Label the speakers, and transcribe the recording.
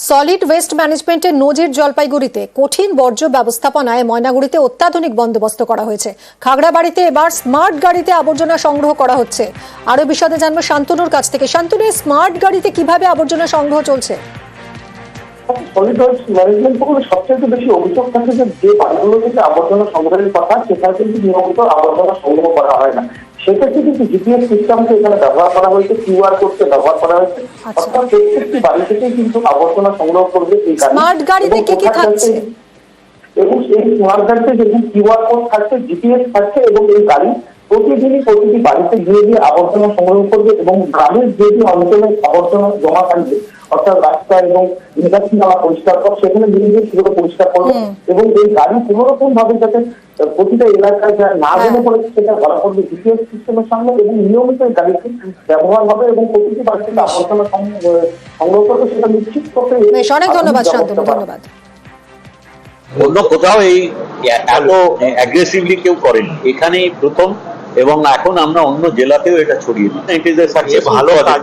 Speaker 1: Solid waste ম্যানেজমেন্টের নজির জলপাইগুড়িতে কঠিন বর্জ্য ব্যবস্থাপনায় ময়নাগুড়িতে অত্যাধুনিক বন্দোবস্ত করা হয়েছে। খাগড়াবাড়িতে এবার স্মার্ট গাড়িতে আবর্জনা সংগ্রহ করা হচ্ছে। আরো বিশদে জানবো শান্তনুর কাছ থেকে। শান্তনু, স্মার্ট গাড়িতে কিভাবে আবর্জনা সংগ্রহ চলছে?
Speaker 2: সলিড ওয়েস্ট ম্যানেজমেন্ট থেকে সবচেয়ে বেশি অভিযোগ থাকে যে বাড়িগুলো থেকে আবর্জনা সংগ্রহের কথা, সেখানে কিন্তু নিয়মিত আবর্জনা সংগ্রহ করা হয় না। সেক্ষেত্রে কিন্তু জিপিএস সিস্টেমকে এখানে ব্যবহার করা হয়েছে, কিউআর কোডকে ব্যবহার করা হয়েছে। অর্থাৎ প্রত্যেকটি বাড়ি থেকে কিন্তু আবর্জনা সংগ্রহ করবে এই গাড়ি।
Speaker 1: স্মার্ট গাড়িতে কি কি থাকছে?
Speaker 2: এবং এই স্মার্ট গাড়িতে যেরকম কিউআর কোড থাকছে, জিপিএস থাকছে, এবং এই গাড়ি প্রতিদিনই প্রতিটি বাড়িতে গিয়ে গিয়ে আবর্জনা সংগ্রহ করবে এবং গ্রামের যে যে অঞ্চলে আবর্জনা জমা থাকবে, অর্থাৎ রাস্তা এবং নিকাশি নালা পরিষ্কার করা, সেখানে গিয়ে গিয়ে সেগুলো পরিষ্কার করবে। এবং এই গাড়ি কোনো রকম ভাবে যাতে প্রতিটা এলাকায় যা না জমে পড়েছে সেটা ধরা পড়বে জিপিএস সিস্টেমের সঙ্গে, এবং নিয়মিত এই গাড়িটি ব্যবহার হবে এবং প্রতিটি বাড়ি থেকে আবর্জনা সংগ্রহ করবে সেটা নিশ্চিত করতে।
Speaker 1: অনেক ধন্যবাদ শান্তনু, ধন্যবাদ।
Speaker 3: অন্য কোথাও এই এত অ্যাগ্রেসিভলি কেউ করেনি, এখানেই প্রথম, এবং এখন আমরা অন্য জেলাতেও এটা ছড়িয়ে দিই। ইট ইজ এ সাকসেস, ভালো কাজ।